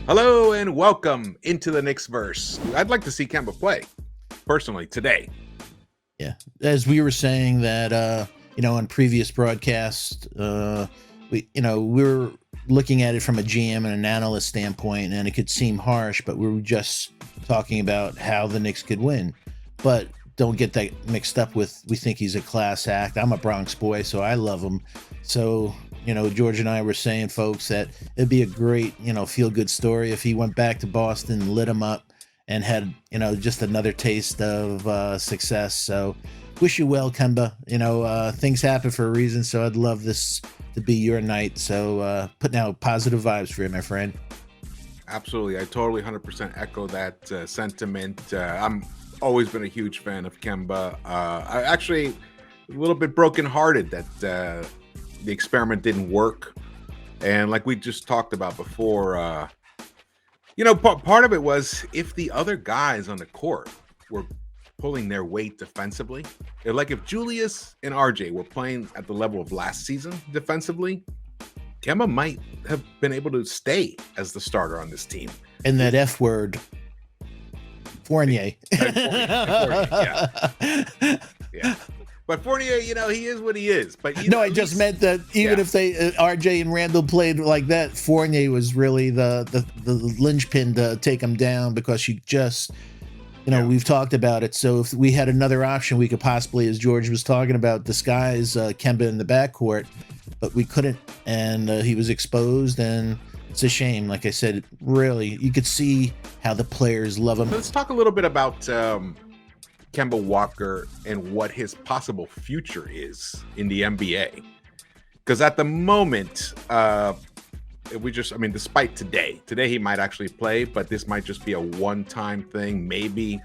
Hello and welcome into the Knicks-Verse. I'd like to see Kemba play, personally, today. Yeah, as we were saying that on previous broadcasts, we were looking at it from a GM and an analyst standpoint, and it could seem harsh, but we were just talking about how the Knicks could win. But don't get that mixed up with we think he's a class act. I'm a Bronx boy, so I love him. So George and I were saying, folks, that it'd be a great feel good story if he went back to Boston, lit him up, and had just another taste of success. So wish you well, Kemba. Things happen for a reason, so I'd love this to be your night. So putting out positive vibes for you, my friend. Absolutely. I totally 100% echo that sentiment. I'm always been a huge fan of Kemba. I actually a little bit brokenhearted that the experiment didn't work. And like we just talked about before, part of it was if the other guys on the court were pulling their weight defensively, like if Julius and RJ were playing at the level of last season defensively, Kemba might have been able to stay as the starter on this team. And that F word, Fournier. Yeah. Yeah. But Fournier, he is what he is. But I just meant that even if they RJ and Randall played like that, Fournier was really the linchpin to take him down, because you just, we've talked about it. So if we had another option, we could possibly, as George was talking about, disguise Kemba in the backcourt, but we couldn't, and he was exposed, and it's a shame. Like I said, really, you could see how the players love him. Let's talk a little bit about Kemba Walker and what his possible future is in the NBA. Because at the moment, despite today he might actually play, but this might just be a one-time thing, maybe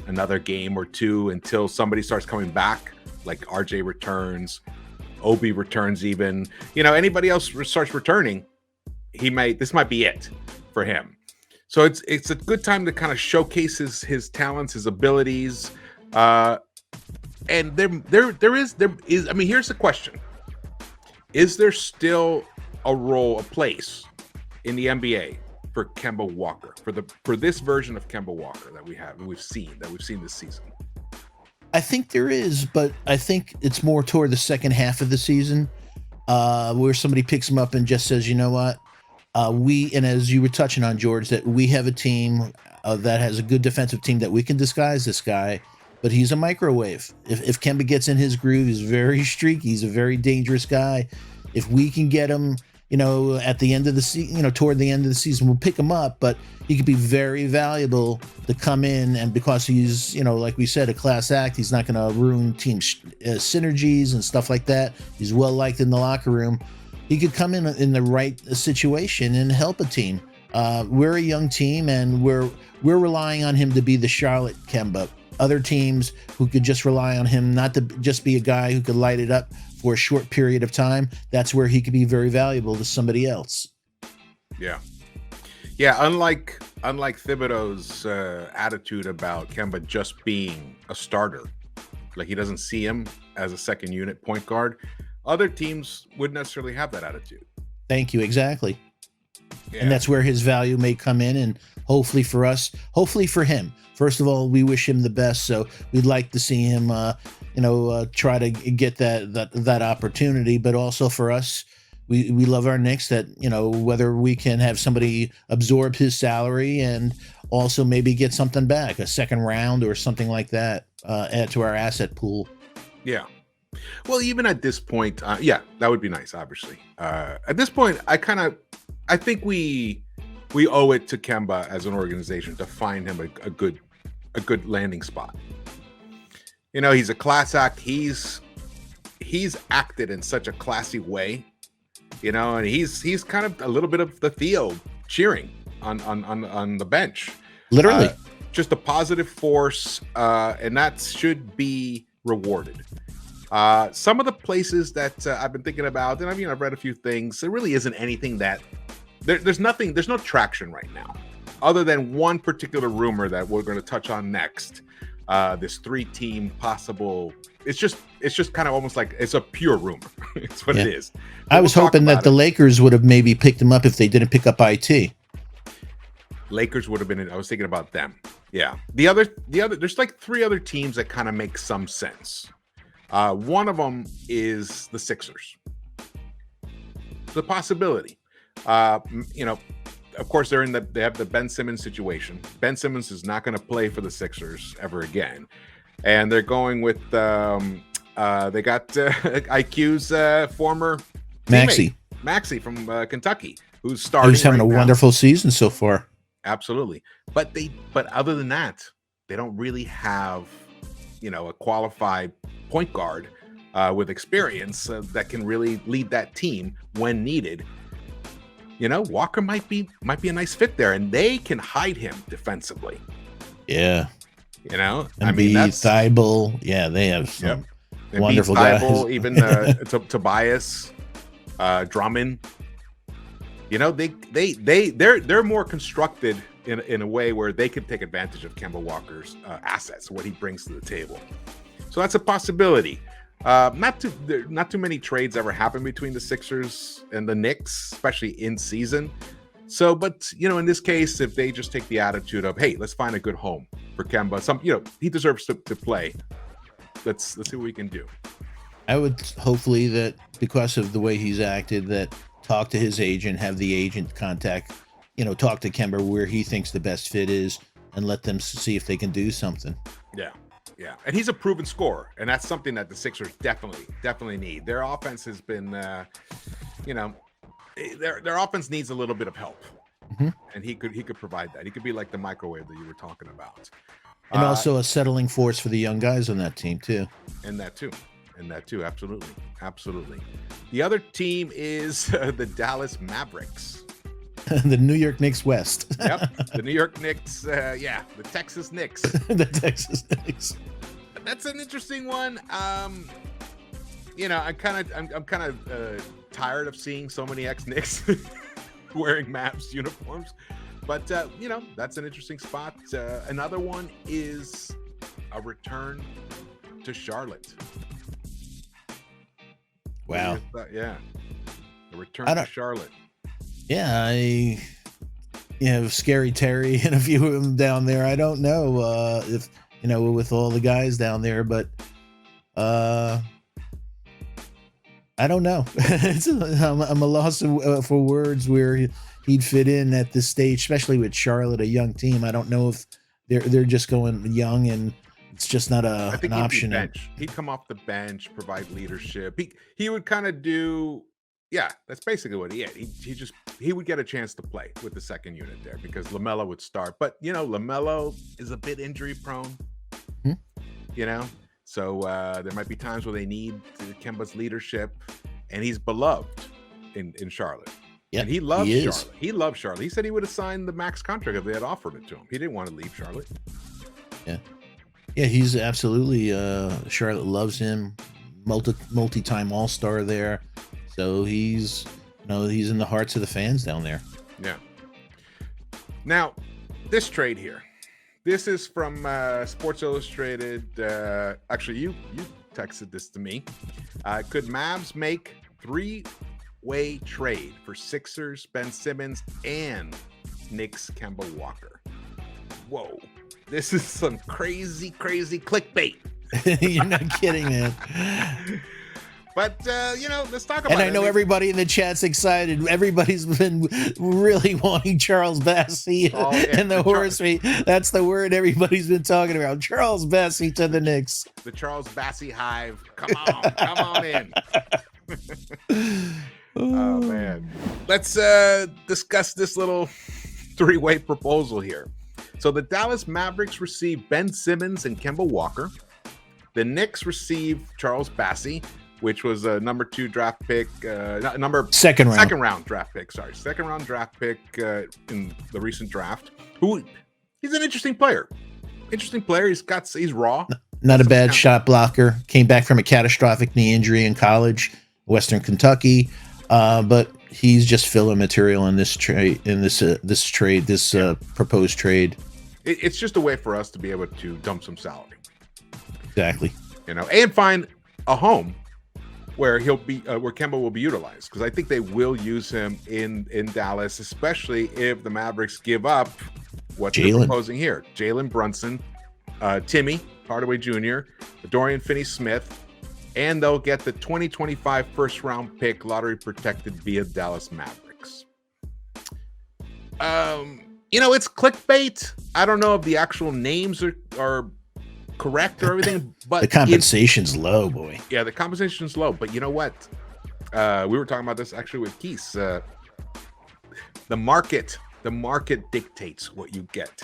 another game or two until somebody starts coming back, like RJ returns, Obi returns even. Anybody else starts returning, this might be it for him. So it's a good time to kind of showcase his talents, his abilities, and there is. Here's the question: is there still a place in the NBA for Kemba Walker, for this version of Kemba Walker that we've seen this season? I think there is, but I think it's more toward the second half of the season, where somebody picks him up and just says, you know what? And as you were touching on, George, that we have a team that has a good defensive team that we can disguise this guy, but he's a microwave. If Kemba gets in his groove, he's very streaky. He's a very dangerous guy. If we can get him, at the end of the season, toward the end of the season, we'll pick him up, but he could be very valuable to come in. And because he's, like we said, a class act, he's not going to ruin team synergies and stuff like that. He's well liked in the locker room. He could come in the right situation and help a team. We're a young team, and we're relying on him to be the Charlotte Kemba. Other teams who could just rely on him not to just be a guy who could light it up for a short period of time, that's where he could be very valuable to somebody else. Yeah. Unlike Thibodeau's attitude about Kemba just being a starter, like he doesn't see him as a second unit point guard. Other teams wouldn't necessarily have that attitude. Thank you. Exactly. Yeah. And that's where his value may come in. And hopefully for us, hopefully for him, first of all, we wish him the best. So we'd like to see him, try to get that opportunity. But also for us, we love our Knicks, that, whether we can have somebody absorb his salary and also maybe get something back, a second round or something like that, add to our asset pool. Yeah. Well, even at this point, that would be nice, obviously. At this point, I think we owe it to Kemba as an organization to find him a good landing spot. He's a class act. He's acted in such a classy way, and he's kind of a little bit of the Theo cheering on the bench. Literally. Just a positive force, and that should be rewarded. Some of the places that I've been thinking about, and I've read a few things, there really isn't anything that there's no traction right now, other than one particular rumor that we're going to touch on next. This 3-team possible. It's just kind of almost like it's a pure rumor. It's what it is. I was hoping that the Lakers would have maybe picked him up if they didn't pick up IT. Lakers would have been. I was thinking about them. Yeah. The other. There's like 3 other teams that kind of make some sense. One of them is the Sixers. The possibility. Of course, they have the Ben Simmons situation. Ben Simmons is not going to play for the Sixers ever again, and they're going with they got IQ's former Maxey from Kentucky, who's starting. Who's having a wonderful season so far. Absolutely, but other than that, they don't really have a qualified point guard with experience that can really lead that team when needed. Walker might be a nice fit there, and they can hide him defensively. Yeah. That's Thibault. Yeah, they have some wonderful guys. Even Tobias, Drummond. They're more constructed in a way where they can take advantage of Kemba Walker's assets, what he brings to the table. So that's a possibility. Not too many trades ever happen between the Sixers and the Knicks, especially in season. So, but in this case, if they just take the attitude of, hey, let's find a good home for Kemba, he deserves to play. Let's see what we can do. I would hopefully that because of the way he's acted, that talk to his agent, have the agent contact, talk to Kemba where he thinks the best fit is, and let them see if they can do something. Yeah, and he's a proven scorer, and that's something that the Sixers definitely need. Their offense has been, their offense needs a little bit of help, and he could provide that. He could be like the microwave that you were talking about, and also a settling force for the young guys on that team too. And that too, absolutely. The other team is the Dallas Mavericks. The New York Knicks West. Yep, the New York Knicks. The Texas Knicks. The Texas Knicks. That's an interesting one. I'm kind of tired of seeing so many ex-Knicks wearing Mavs uniforms, but that's an interesting spot. Another one is a return to Charlotte. Wow. A return to Charlotte. Yeah, I have Scary Terry and a few of them down there. I don't know if with all the guys down there, but I don't know. I'm a loss for words where he'd fit in at this stage, especially with Charlotte, a young team. I don't know if they're just going young and it's just not an option. He'd come off the bench, provide leadership. He would kind of do. Yeah, that's basically what he had. He would get a chance to play with the second unit there because LaMelo would start. But LaMelo is a bit injury prone. So there might be times where they need Kemba's leadership, and he's beloved in Charlotte. Yeah, and he loves Charlotte. He loves Charlotte. He said he would have signed the max contract if they had offered it to him. He didn't want to leave Charlotte. Yeah, he's absolutely. Charlotte loves him. Multi-time All-Star there. So he's in the hearts of the fans down there. Yeah. Now, this trade here. This is from Sports Illustrated. Actually, you texted this to me. Could Mavs make 3-way trade for Sixers, Ben Simmons, and Knicks Kemba Walker? Whoa. This is some crazy clickbait. You're not kidding, man. But, let's talk about it. And I know everybody in the chat's excited. Everybody's been really wanting Charles Bassey and the horse meat. That's the word everybody's been talking about. Charles Bassey to the Knicks. The Charles Bassey hive. Come on in. Oh, man. Let's discuss this little 3-way proposal here. So the Dallas Mavericks receive Ben Simmons and Kemba Walker. The Knicks receive Charles Bassey, which was a number 2 draft pick, second round draft pick. Sorry, second round draft pick in the recent draft. He's an interesting player. He's raw. Not a bad shot blocker. Came back from a catastrophic knee injury in college, Western Kentucky, but he's just filler material in this trade. This proposed trade. It's just a way for us to be able to dump some salary. Exactly. And find a home where he'll be where Kemba will be utilized, because I think they will use him in Dallas, especially if the Mavericks give up what they're proposing here: Jalen Brunson, Timmy Hardaway Jr., Dorian Finney-Smith, and they'll get the 2025 first-round pick, lottery protected via Dallas Mavericks. It's clickbait. I don't know if the actual names are correct or everything, but the compensation's low, boy. Yeah, the compensation's low, but you know what? We were talking about this actually with Keith. The market dictates what you get.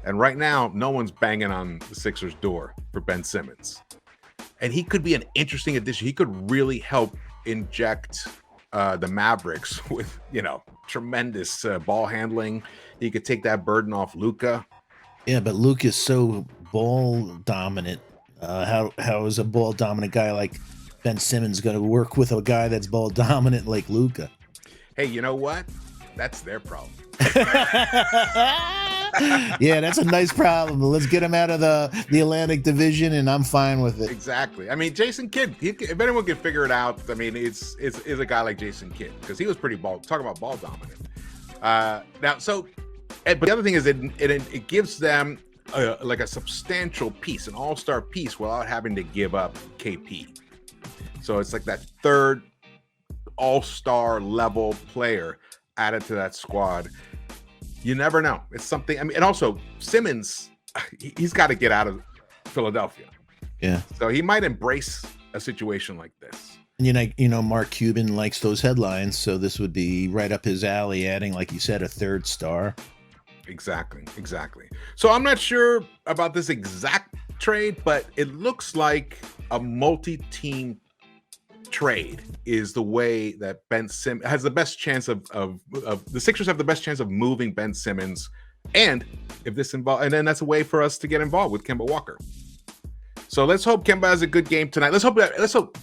And right now, no one's banging on the Sixers' door for Ben Simmons. And he could be an interesting addition. He could really help inject the Mavericks with, tremendous ball handling. He could take that burden off Luka. Yeah, but Luka is so ball dominant. How is a ball dominant guy like Ben Simmons going to work with a guy that's ball dominant like Luka? Hey, you know what? That's their problem. Yeah, that's a nice problem. Let's get him out of the Atlantic Division, and I'm fine with it. Exactly. I mean, Jason Kidd, if anyone can figure it out, I mean, it's a guy like Jason Kidd, because he was pretty talk about ball dominant. But the other thing is it gives them like a substantial piece, an all-star piece, without having to give up KP. So it's like that third all-star level player added to that squad. You never know. It's something. I mean, and also Simmons, he's got to get out of Philadelphia. Yeah. So he might embrace a situation like this. Mark Cuban likes those headlines, so this would be right up his alley, adding, like you said, a third star. Exactly. So I'm not sure about this exact trade, but it looks like a multi-team trade is the way that Ben Simmons has the best chance of the Sixers have the best chance of moving Ben Simmons, and if this involves, and then that's a way for us to get involved with Kemba Walker. So let's hope Kemba has a good game tonight. Let's hope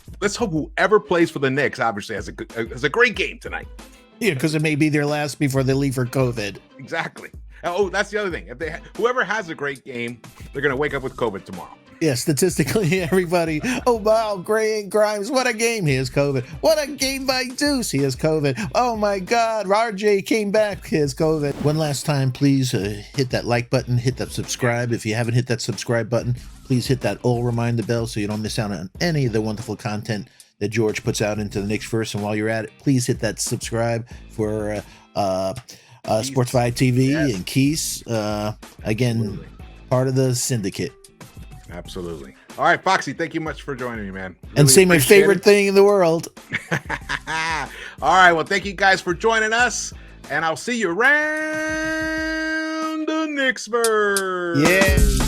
whoever plays for the Knicks obviously has a great game tonight. Yeah, because it may be their last before they leave for COVID. Exactly. Oh, that's the other thing. If whoever has a great game, they're gonna wake up with COVID tomorrow. Yeah, statistically, everybody. Oh, wow, Grimes, what a game. He has COVID. What a game by Deuce. He has COVID. Oh, my God. RJ came back. He has COVID. One last time, please hit that like button. Hit that subscribe. If you haven't hit that subscribe button, please hit that all reminder bell so you don't miss out on any of the wonderful content that George puts out into the Knicks-Verse. And while you're at it, please hit that subscribe for Sportsify TV and Keys. Again, part of the syndicate. Absolutely. All right, Foxy, thank you much for joining me, man. Really and say my favorite thing in the world. All right, well, thank you guys for joining us, and I'll see you around the Knicks-Verse. Yeah.